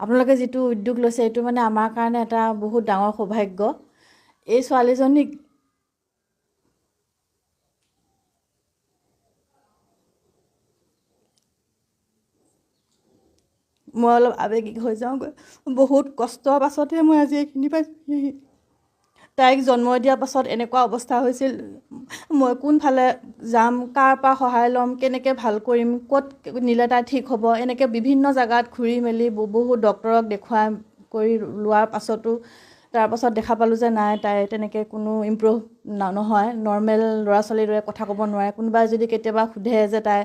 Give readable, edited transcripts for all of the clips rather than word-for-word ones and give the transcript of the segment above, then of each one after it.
আপোনালোকে যিটো উদ্যোগ লৈছে এইটো মানে আমাৰ কাৰণে এটা বহুত ডাঙৰ সৌভাগ্য এই ছোৱালীজনীক মই অলপ আৱেগিক হৈ যাওঁগৈ বহুত কষ্টৰ পাছতহে মই আজি এইখিনি পাইছোঁ তাইক জন্ম দিয়াৰ পাছত এনেকুৱা অৱস্থা হৈছিল মই কোনফালে যাম কাৰ পৰা সহায় ল'ম কেনেকৈ ভাল কৰিম ক'ত নিলে তাই ঠিক হ'ব এনেকৈ বিভিন্ন জেগাত ঘূৰি মেলি বহুত ডক্তৰক দেখুৱাই কৰি লোৱাৰ পাছতো তাৰপাছত দেখা পালোঁ যে নাই তাই তেনেকৈ কোনো ইম্প্ৰুভ নহয় নৰ্মেল ল'ৰা ছোৱালীৰ দৰে কথা ক'ব নোৱাৰে কোনোবাই যদি কেতিয়াবা সোধে যে তাই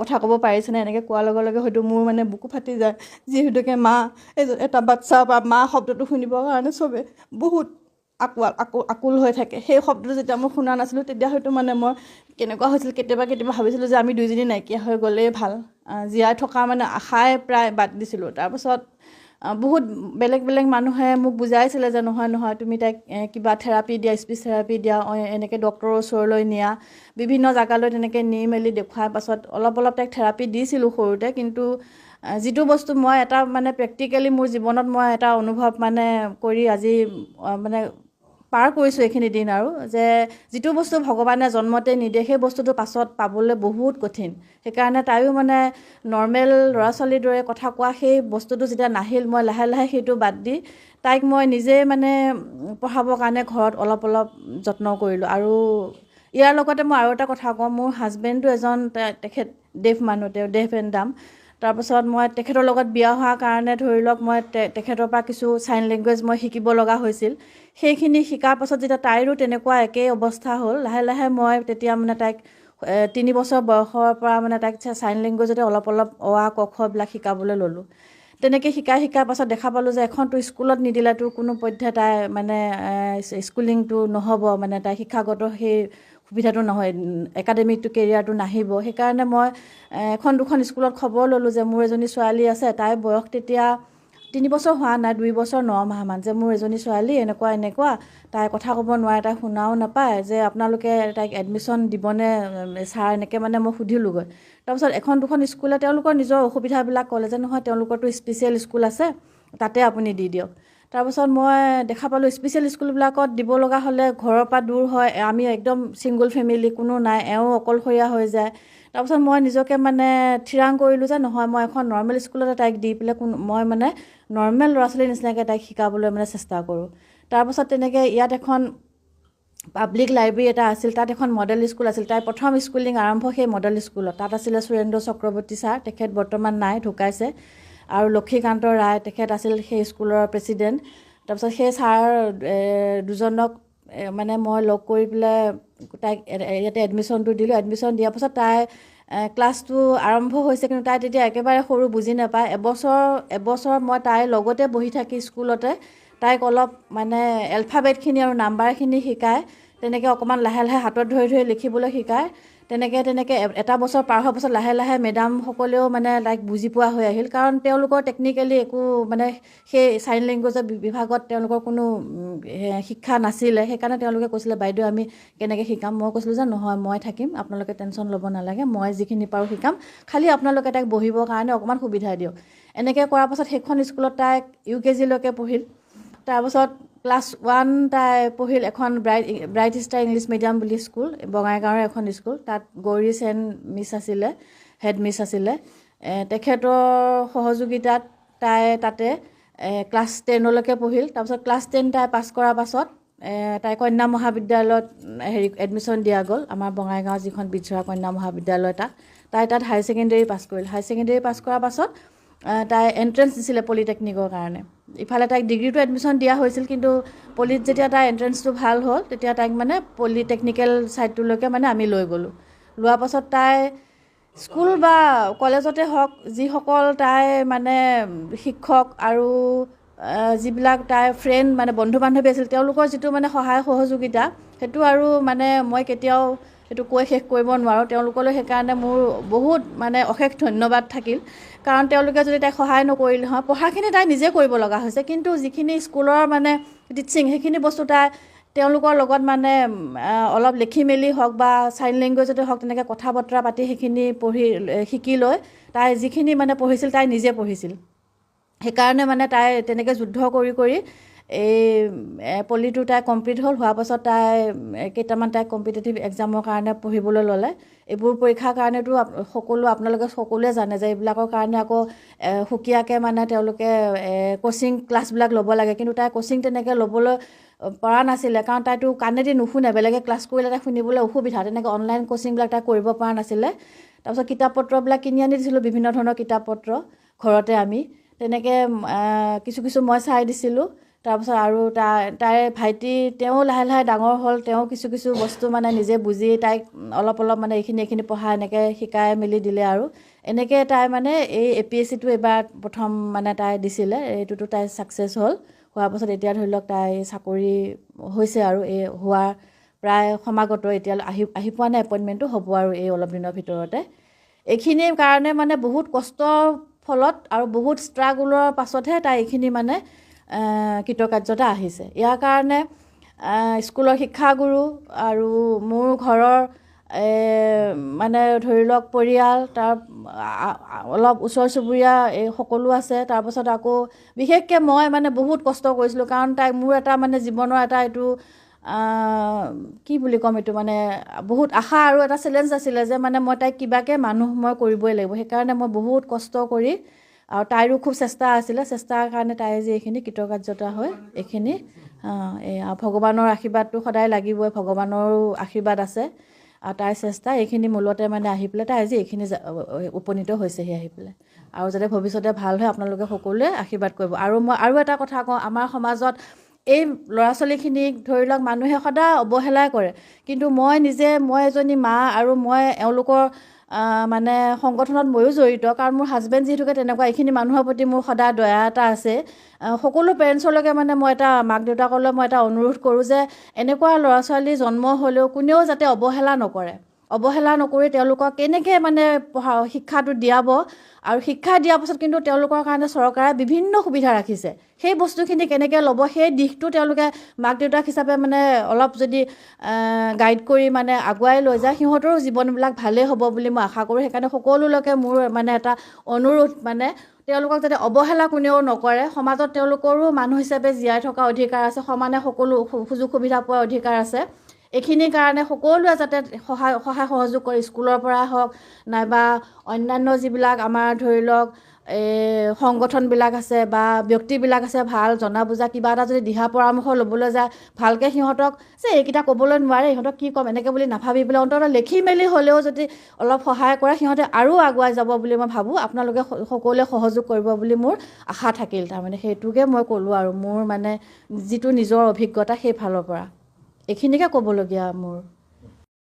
কথা ক'ব পাৰিছেনে এনেকৈ কোৱাৰ লগে লগে হয়তো মোৰ মানে বুকু ফাটি যায় যিহেতুকে মা এটা বাচ্চা বা মা শব্দটো শুনিবৰ কাৰণে চবে বহুত আকুল হৈ থাকে সেই শব্দটো যেতিয়া মই শুনা নাছিলোঁ তেতিয়া হয়তো মানে মই কেনেকুৱা হৈছিল কেতিয়াবা ভাবিছিলোঁ যে আমি দুইজনী নাইকিয়া হৈ গ'লেই ভাল জীয়াই থকা মানে আশাই প্ৰায় বাদ দিছিলোঁ তাৰপাছত বহুত বেলেগ মানুহে মোক বুজাইছিলে যে নহয় তুমি তাইক কিবা থেৰাপি দিয়া স্পীচ থেৰাপি দিয়া এনেকৈ ডক্টৰৰ ওচৰলৈ নিয়া বিভিন্ন জেগালৈ তেনেকৈ নি মেলি দেখুৱাৰ পাছত অলপ তাইক থেৰাপি দিছিলোঁ সৰুতে কিন্তু যিটো বস্তু মই এটা মানে প্ৰেক্টিকেলি মোৰ জীৱনত মই এটা অনুভৱ মানে কৰি আজি মানে পাৰ কৰিছোঁ এইখিনি দিন আৰু যে যিটো বস্তু ভগৱানে জন্মতে নিদিয়ে সেই বস্তুটো পাছত পাবলৈ বহুত কঠিন সেইকাৰণে তাইও মানে নৰ্মেল ল'ৰা ছোৱালীৰ দৰে কথা কোৱা সেই বস্তুটো যেতিয়া নাহিল মই লাহে সেইটো বাদ দি তাইক মই নিজে মানে পঢ়াবৰ কাৰণে ঘৰত অলপ যত্ন কৰিলোঁ আৰু ইয়াৰ লগতে মই আৰু এটা কথা কওঁ মোৰ হাজবেণ্ডটো এজন তেখেত ডেফ মানুহ তেওঁ ডেফ এণ্ড ডাম তাৰপাছত মই তেখেতৰ লগত বিয়া হোৱাৰ কাৰণে ধৰি লওক মই তেখেতৰ পৰা কিছু চাইন লেংগুৱেজ মই শিকিব লগা হৈছিল সেইখিনি শিকাৰ পাছত যেতিয়া তাইৰো তেনেকুৱা একেই অৱস্থা হ'ল লাহে মই তেতিয়া মানে তাইক 3 বছৰ বয়সৰ পৰা মানে তাইক চাইন লেংগুৱেজতে অলপ অ আ ক খ বিলাক শিকাবলৈ ল'লোঁ তেনেকৈ শিকাৰ পাছত দেখা পালোঁ যে এখনতো স্কুলত নিদিলেতো কোনো পধ্যে তাই মানে স্কুলিংটো নহ'ব মানে তাই শিক্ষাগত সেই সুবিধাটো নহয় একাডেমিকটো কেৰিয়াৰটো নাহিব সেইকাৰণে মই এখন দুখন স্কুলত খবৰ ল'লোঁ যে মোৰ এজনী ছোৱালী আছে তাইৰ বয়স তেতিয়া 3 বছৰ হোৱা নাই 2 বছৰ 9 মাহমান যে মোৰ এজনী ছোৱালী এনেকুৱা তাই কথা ক'ব নোৱাৰে তাই শুনাও নাপায় যে আপোনালোকে তাইক এডমিশ্যন দিবনে ছাৰ এনেকৈ মানে মই সুধিলোঁগৈ তাৰপিছত এখন দুখন স্কুলে তেওঁলোকৰ নিজৰ অসুবিধাবিলাক ক'লে যে নহয় তেওঁলোকৰতো স্পেচিয়েল স্কুল আছে তাতে আপুনি দি দিয়ক তাৰপাছত মই দেখা পালোঁ স্পেচিয়েল স্কুলবিলাকত দিব লগা হ'লে ঘৰৰ পৰা দূৰ হয় আমি একদম ছিংগল ফেমিলি কোনো নাই এওঁ অকলশৰীয়া হৈ যায় তাৰপাছত মই নিজকে মানে থিৰাং কৰিলোঁ যে নহয় মই এখন নৰ্মেল স্কুলতে তাইক দি পেলাই মই মানে নৰ্মেল ল'ৰা ছোৱালীৰ নিচিনাকৈ তাইক শিকাবলৈ মানে চেষ্টা কৰোঁ তাৰপাছত তেনেকৈ ইয়াত এখন পাব্লিক লাইব্ৰেৰী এটা আছিল তাত এখন মডেল স্কুল আছিল তাই প্ৰথম স্কুলিং আৰম্ভ সেই মডেল স্কুলত তাত আছিলে সুৰেন্দ্ৰ চক্ৰৱৰ্তী ছাৰ তেখেত বৰ্তমান নাই ঢুকাইছে আৰু লক্ষীকান্ত ৰায় তেখেত আছিল সেই স্কুলৰ প্ৰেছিডেণ্ট তাৰপিছত সেই ছাৰ দুজনক মানে মই লগ কৰি পেলাই তাইক ইয়াতে এডমিশ্যনটো দিলোঁ এডমিশ্যন দিয়াৰ পাছত তাই ক্লাছটো আৰম্ভ হৈছে কিন্তু তাই তেতিয়া একেবাৰে সৰু বুজি নাপায় এবছৰ মই তাইৰ লগতে বহি থাকি স্কুলতে তাইক অলপ মানে এলফাবেটখিনি আৰু নাম্বাৰখিনি শিকাই তেনেকৈ অকণমান লাহে হাতত ধৰি লিখিবলৈ শিকায় তেনেকৈ এটা বছৰ পাৰ হোৱাৰ পাছত লাহে মেডামসকলেও মানে তাইক বুজি পোৱা হৈ আহিল কাৰণ তেওঁলোকৰ টেকনিকেলি একো মানে সেই চাইন লেংগুৱেজৰ বিভাগত তেওঁলোকৰ কোনো শিক্ষা নাছিলে সেইকাৰণে তেওঁলোকে কৈছিলে বাইদেউ আমি কেনেকৈ শিকাম মই কৈছিলোঁ যে নহয় মই থাকিম আপোনালোকে টেনশ্যন ল'ব নালাগে মই যিখিনি পাৰোঁ শিকাম খালি আপোনালোকে তাইক বহিবৰ কাৰণে অকণমান সুবিধা দিয়ক এনেকৈ কৰাৰ পাছত সেইখন স্কুলত তাইক UKG-লৈকে পঢ়িল তাৰপাছত ক্লাছ 1 তাই পঢ়িল এখন ব্ৰাইট ষ্টাৰ ইংলিছ মিডিয়াম বুলি স্কুল বঙাইগাঁৱৰ এখন স্কুল তাত গৌৰী সেন মিছ আছিলে হেড মিছ আছিলে তেখেতৰ সহযোগিতাত তাই তাতে ক্লাছ 10লৈকে পঢ়িল তাৰপাছত ক্লাছ 10 তাই পাছ কৰাৰ পাছত তাই কন্যা মহাবিদ্যালয়ত এডমিশ্যন দিয়া গ'ল আমাৰ বঙাইগাঁৱৰ যিখন বিজৰা কন্যা মহাবিদ্যালয় তাই তাত হাই ছেকেণ্ডেৰী পাছ কৰিল হাই ছেকেণ্ডেৰী পাছ কৰাৰ পাছত তাই এণ্ট্ৰেঞ্চ দিছিলে পলিটেকনিকৰ কাৰণে ইফালে তাইক ডিগ্ৰীটো এডমিশ্যন দিয়া হৈছিল কিন্তু পলিত যেতিয়া তাই এণ্ট্ৰেঞ্চটো ভাল হ'ল তেতিয়া তাইক মানে পলিটেকনিকেল ছাইডটোলৈকে মানে আমি লৈ গ'লোঁ লোৱাৰ পাছত তাই স্কুল বা কলেজতে হওক যিসকল তাই মানে শিক্ষক আৰু যিবিলাক তাইৰ ফ্ৰেণ্ড মানে বন্ধু বান্ধৱী আছিল তেওঁলোকৰ যিটো মানে সহায় সহযোগিতা সেইটো আৰু মানে মই কেতিয়াও সেইটো কৈ শেষ কৰিব নোৱাৰোঁ তেওঁলোকলৈ সেইকাৰণে মোৰ বহুত মানে অশেষ ধন্যবাদ থাকিল কাৰণ তেওঁলোকে যদি তাইক সহায় নকৰিলে হয় পঢ়াখিনি তাই নিজে কৰিব লগা হৈছে কিন্তু যিখিনি স্কুলৰ মানে টিচিং সেইখিনি বস্তু তাই তেওঁলোকৰ লগত মানে অলপ লিখি মেলি হওক বা চাইন লেংগুৱেজতে হওক তেনেকৈ কথা বতৰা পাতি সেইখিনি শিকি লৈ তাই যিখিনি মানে পঢ়িছিল তাই নিজে পঢ়িছিল সেইকাৰণে মানে তাই তেনেকৈ যুদ্ধ কৰি কৰি এই পলিটো তাই কমপ্লিট হ'ল হোৱাৰ পাছত তাই কেইটামান তাই কম্পিটিটিভ এক্সামৰ কাৰণে পঢ়িবলৈ ল'লে এইবোৰ পৰীক্ষাৰ কাৰণেতো আপোনালোকে সকলোৱে জানে যে এইবিলাকৰ কাৰণে আকৌ সুকীয়াকৈ মানে তেওঁলোকে কোচিং ক্লাছবিলাক ল'ব লাগে কিন্তু তাই কোচিং তেনেকৈ ল'বলৈ পৰা নাছিলে কাৰণ তাইতো কাণেদি নুশুনে বেলেগে ক্লাছ কৰিলে তাই শুনিবলৈ অসুবিধা তেনেকৈ অনলাইন কোচিংবিলাক তাই কৰিব পৰা নাছিলে তাৰপিছত কিতাপ পত্ৰবিলাক কিনি আনি দিছিলোঁ বিভিন্ন ধৰণৰ কিতাপ পত্ৰ ঘৰতে আমি তেনেকৈ কিছু মই চাই দিছিলোঁ তাৰপিছত আৰু তাইৰ ভাইটি তেওঁ লাহে লাহে ডাঙৰ হ'ল তেওঁ কিছু বস্তু মানে নিজে বুজি তাইক অলপ মানে এইখিনি পঢ়া এনেকৈ শিকাই মেলি দিলে আৰু এনেকৈ তাই মানে এই APSCটো এবাৰ প্ৰথম মানে তাই দিছিলে এইটোতো তাই ছাকচেছ হ'ল হোৱাৰ পাছত এতিয়া ধৰি লওক তাই চাকৰি হৈছে আৰু এই হোৱাৰ প্ৰায় সমাগত এতিয়া আহি পোৱা নাই এপইণ্টমেণ্টটো হ'ব আৰু এই অলপ দিনৰ ভিতৰতে এইখিনিৰ কাৰণে মানে বহুত কষ্টৰ ফলত আৰু বহুত ষ্ট্ৰাগলৰ পাছতহে তাই এইখিনি মানে কৃতকাৰ্যতা আহিছে ইয়াৰ কাৰণে স্কুলৰ শিক্ষাগুৰু আৰু মোৰ ঘৰৰ মানে ধৰি লওক পৰিয়াল তাৰ অলপ ওচৰ চুবুৰীয়া এই সকলো আছে তাৰপাছত আকৌ বিশেষকৈ মই মানে বহুত কষ্ট কৰিছিলোঁ কাৰণ তাইক মোৰ এটা মানে জীৱনৰ এটা এইটো কি বুলি ক'ম এইটো মানে বহুত আশা আৰু এটা চেলেঞ্জ আছিলে যে মানে মই তাইক কিবাকৈ মানুহ মই কৰিবই লাগিব সেইকাৰণে মই বহুত কষ্ট কৰি আৰু তাইৰো খুব চেষ্টা আছিলে চেষ্টাৰ কাৰণে তাই যে এইখিনি কৃতকাৰ্যতা হয় এইখিনি ভগৱানৰ আশীৰ্বাদটো সদায় লাগিবই ভগৱানৰো আশীৰ্বাদ আছে আৰু তাইৰ চেষ্টা এইখিনি মূলতে মানে আহি পেলাই তাই আজি এইখিনি উপনীত হৈছেহি আহি পেলাই আৰু যাতে ভৱিষ্যতে ভাল হয় আপোনালোকে সকলোৱে আশীৰ্বাদ কৰিব আৰু মই আৰু এটা কথা কওঁ আমাৰ সমাজত এই ল'ৰা ছোৱালীখিনিক ধৰি লওক মানুহে সদায় অৱহেলাই কৰে কিন্তু মই এজনী মা আৰু মই এওঁলোকৰ মানে সংগঠনত ময়ো জড়িত কাৰণ মোৰ হাজবেণ্ড যিহেতুকে তেনেকুৱা এইখিনি মানুহৰ প্ৰতি মোৰ সদায় দয়া এটা আছে সকলো পেৰেণ্টছলৈকে মানে মই এটা মাক দেউতাকলৈ মই এটা অনুৰোধ কৰোঁ যে এনেকুৱা ল'ৰা ছোৱালী জন্ম হ'লেও কোনেও যাতে অৱহেলা নকৰি তেওঁলোকক কেনেকৈ মানে শিক্ষাটো দিয়াব আৰু শিক্ষা দিয়াৰ পাছত কিন্তু তেওঁলোকৰ কাৰণে চৰকাৰে বিভিন্ন সুবিধা ৰাখিছে সেই বস্তুখিনি কেনেকৈ ল'ব সেই দিশটো তেওঁলোকে মাক দেউতাক হিচাপে মানে অলপ যদি গাইড কৰি মানে আগুৱাই লৈ যায় সিহঁতৰো জীৱনবিলাক ভালেই হ'ব বুলি মই আশা কৰোঁ সেইকাৰণে সকলোলৈকে মোৰ মানে এটা অনুৰোধ মানে তেওঁলোকক যাতে অৱহেলা কোনেও নকৰে সমাজত তেওঁলোকৰো মানুহ হিচাপে জীয়াই থকা অধিকাৰ আছে সমানে সকলো সুযোগ সুবিধা পোৱাৰ অধিকাৰ আছে এইখিনিৰ কাৰণে সকলোৱে যাতে সহায় সহযোগ কৰে স্কুলৰ পৰা হওক নাইবা অন্যান্য যিবিলাক আমাৰ ধৰি লওক সংগঠনবিলাক আছে বা ব্যক্তিবিলাক আছে ভাল জনা বুজা কিবা এটা যদি দিহা পৰামৰ্শ ল'বলৈ যায় ভালকৈ সিহঁতক যে এইকেইটা ক'বলৈ নোৱাৰে সিহঁতক কি ক'ম এনেকৈ বুলি নাভাবি পেলাই অন্ততঃ লিখি মেলি হ'লেও যদি অলপ সহায় কৰে সিহঁতে আৰু আগুৱাই যাব বুলি মই ভাবোঁ আপোনালোকে সকলোৱে সহযোগ কৰিব বুলি মোৰ আশা থাকিল তাৰমানে সেইটোকে মই ক'লোঁ আৰু মোৰ মানে যিটো নিজৰ অভিজ্ঞতা সেইফালৰ পৰা এইখিনিকে ক'বলগীয়া মোৰ